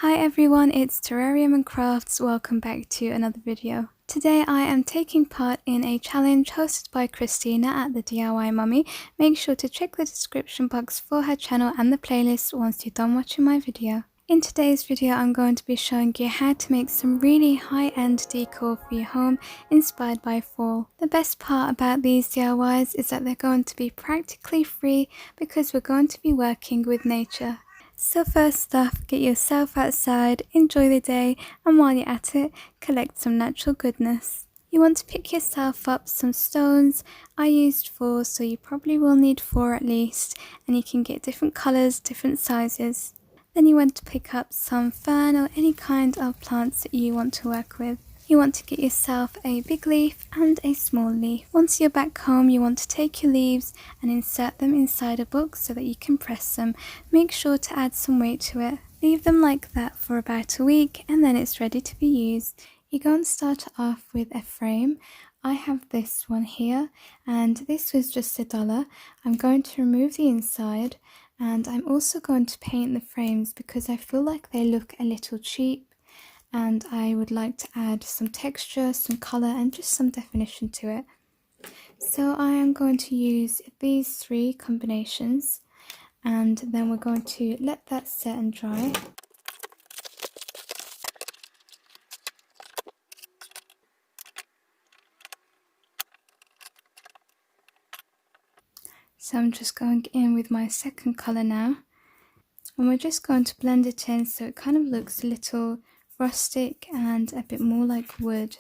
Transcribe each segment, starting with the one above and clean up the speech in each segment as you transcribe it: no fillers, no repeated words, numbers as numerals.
Hi everyone, it's Terrarium and Crafts. Welcome back to another video. Today I am taking part in a challenge hosted by Christina at the DIY Mummy. Make sure to check the description box for her channel and the playlist once you're done watching my video. In today's video I'm going to be showing you how to make some really high-end decor for your home inspired by fall. The best part about these DIYs is that they're going to be practically free because we're going to be working with nature. So first off, get yourself outside, enjoy the day, and while you're at it, collect some natural goodness. You want to pick yourself up some stones. I used 4, so you probably will need 4 at least, and you can get different colours, different sizes. Then you want to pick up some fern or any kind of plants that you want to work with. You want to get yourself a big leaf and a small leaf. Once you're back home, you want to take your leaves and insert them inside a book so that you can press them. Make sure to add some weight to it. Leave them like that for about a week and then it's ready to be used. You're going to start off with a frame. I have this one here and this was just $1. I'm going to remove the inside and I'm also going to paint the frames because I feel like they look a little cheap. And I would like to add some texture, some colour and just some definition to it. So I am going to use these 3 combinations and then we're going to let that set and dry. So I'm just going in with my second colour now and we're just going to blend it in so it kind of looks a little rustic and a bit more like wood.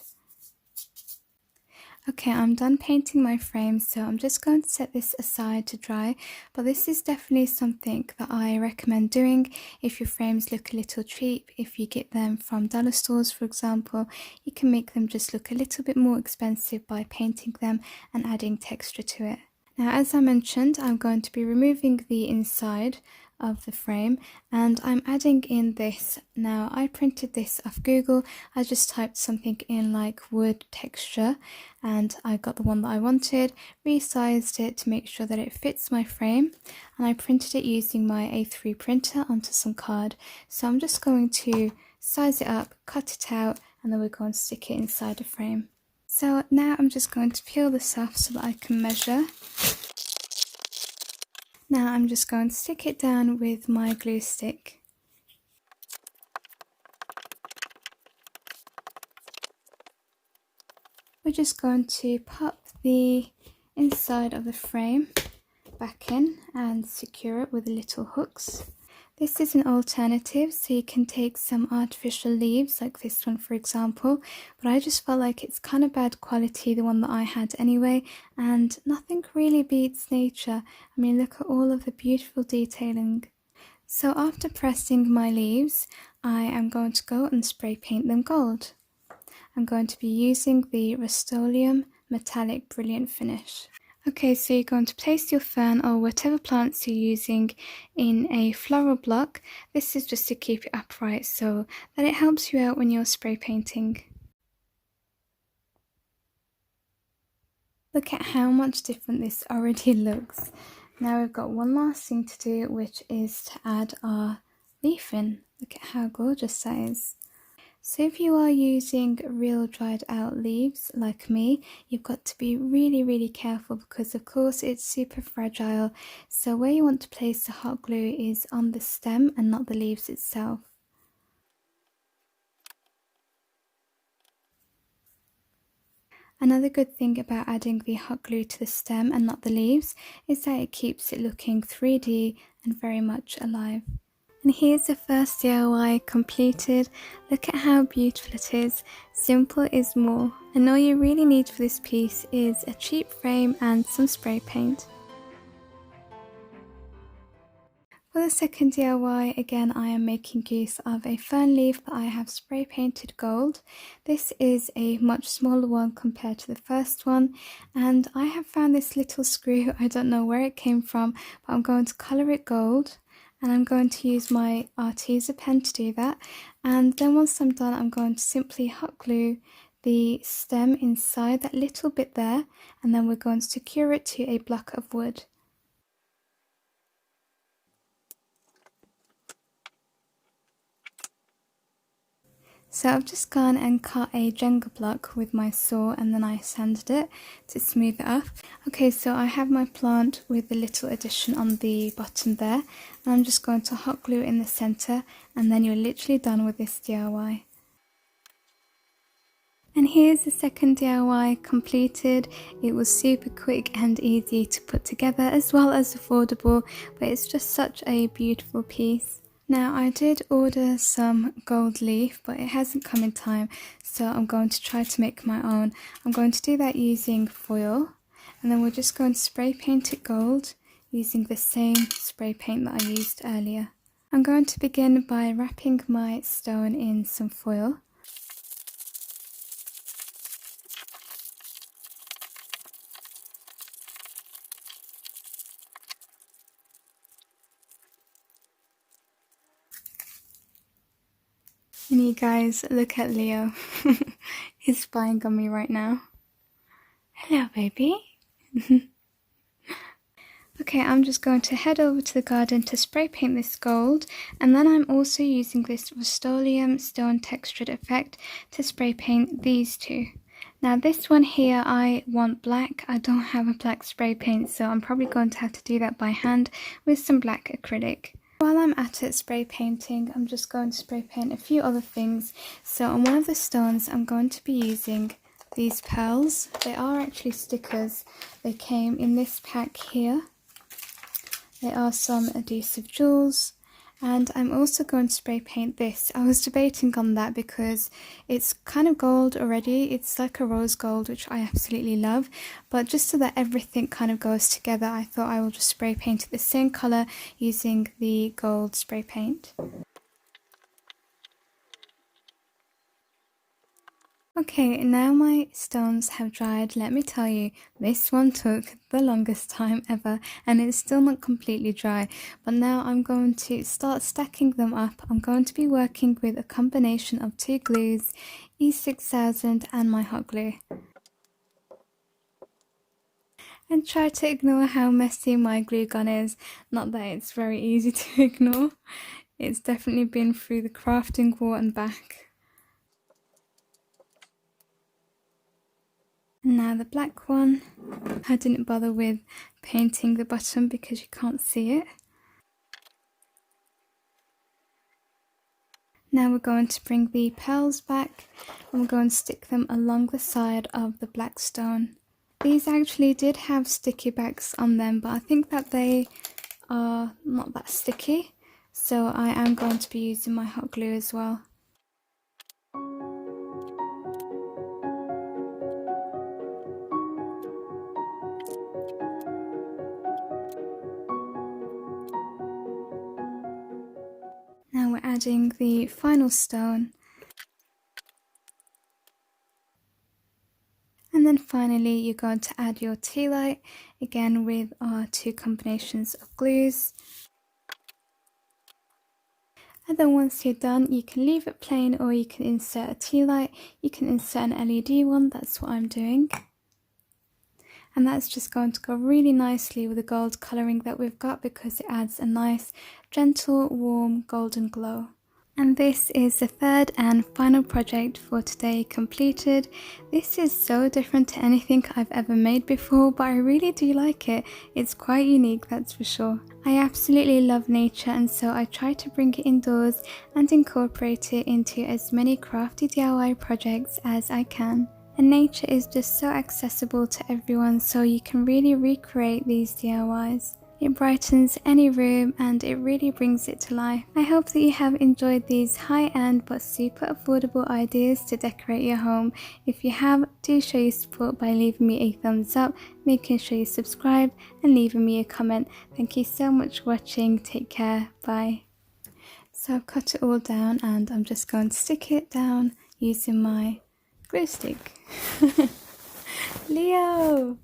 Okay, I'm done painting my frame, so I'm just going to set this aside to dry, but this is definitely something that I recommend doing if your frames look a little cheap. If you get them from dollar stores, for example, you can make them just look a little bit more expensive by painting them and adding texture to it. Now, as I mentioned, I'm going to be removing the inside of the frame and I'm adding in this. Now, I printed this off Google. I just typed something in like wood texture and I got the one that I wanted, resized it to make sure that it fits my frame, and I printed it using my A3 printer onto some card. So I'm just going to size it up, cut it out, and then we're going to stick it inside the frame. So now I'm just going to peel this off so that I can measure. Now I'm just going to stick it down with my glue stick. We're just going to pop the inside of the frame back in and secure it with little hooks. This is an alternative, so you can take some artificial leaves like this one for example, but I just felt like it's kind of bad quality, the one that I had anyway, and nothing really beats nature. I mean, look at all of the beautiful detailing. So after pressing my leaves, I am going to go and spray paint them gold. I'm going to be using the Rust-Oleum Metallic Brilliant Finish. Okay, so you're going to place your fern or whatever plants you're using in a floral block. This is just to keep it upright so that it helps you out when you're spray painting. Look at how much different this already looks. Now we've got one last thing to do, which is to add our leaf in. Look at how gorgeous that is. So if you are using real dried out leaves like me, you've got to be really careful because of course it's super fragile. So where you want to place the hot glue is on the stem and not the leaves itself. Another good thing about adding the hot glue to the stem and not the leaves is that it keeps it looking 3D and very much alive. And here's the first DIY completed. Look at how beautiful it is. Simple is more. And all you really need for this piece is a cheap frame and some spray paint. For the second DIY, again I am making use of a fern leaf that I have spray painted gold. This is a much smaller one compared to the first one, and I have found this little screw. I don't know where it came from, but I'm going to colour it gold. And I'm going to use my Arteza pen to do that, and then once I'm done I'm going to simply hot glue the stem inside that little bit there, and then we're going to secure it to a block of wood. So I've just gone and cut a Jenga block with my saw and then I sanded it to smooth it up. Okay, so I have my plant with the little addition on the bottom there. And I'm just going to hot glue in the center and then you're literally done with this DIY. And here's the second DIY completed. It was super quick and easy to put together as well as affordable, but it's just such a beautiful piece. Now I did order some gold leaf, but it hasn't come in time, so I'm going to try to make my own. I'm going to do that using foil, and then we're just going to spray paint it gold using the same spray paint that I used earlier. I'm going to begin by wrapping my stone in some foil. And you guys, look at Leo. He's spying on me right now. Hello, baby. Okay, I'm just going to head over to the garden to spray paint this gold, and then I'm also using this Rust-Oleum stone textured effect to spray paint these two. Now this one here I want black. I don't have a black spray paint, so I'm probably going to have to do that by hand with some black acrylic. While I'm at it spray painting, I'm just going to spray paint a few other things. So on one of the stones I'm going to be using these pearls. They are actually stickers. They came in this pack here. They are some adhesive jewels, and I'm also going to spray paint this. I was debating on that because it's kind of gold already. It's like a rose gold, which I absolutely love, but just so that everything kind of goes together, I thought I will just spray paint it the same colour using the gold spray paint. Okay, now my stones have dried. Let me tell you, this one took the longest time ever and it's still not completely dry. But now I'm going to start stacking them up. I'm going to be working with a combination of two glues, E6000 and my hot glue. And try to ignore how messy my glue gun is. Not that it's very easy to ignore. It's definitely been through the crafting war and back. Now the black one, I didn't bother with painting the bottom because you can't see it. Now we're going to bring the pearls back and we're going to stick them along the side of the black stone. These actually did have sticky backs on them, but I think that they are not that sticky, so I am going to be using my hot glue as well. Now we're adding the final stone. And then finally you're going to add your tea light, again with our two combinations of glues. And then once you're done, you can leave it plain or you can insert a tea light. You can insert an LED one, that's what I'm doing. And that's just going to go really nicely with the gold colouring that we've got because it adds a nice, gentle, warm golden glow. And this is the third and final project for today completed. This is so different to anything I've ever made before, but I really do like it. It's quite unique, that's for sure. I absolutely love nature, and so I try to bring it indoors and incorporate it into as many crafty DIY projects as I can. And nature is just so accessible to everyone, so you can really recreate these DIYs. It brightens any room and it really brings it to life. I hope that you have enjoyed these high-end but super affordable ideas to decorate your home. If you have, do show your support by leaving me a thumbs up, making sure you subscribe and leaving me a comment. Thank you so much for watching. Take care. Bye. So I've cut it all down and I'm just going to stick it down using my glue stick. Leo!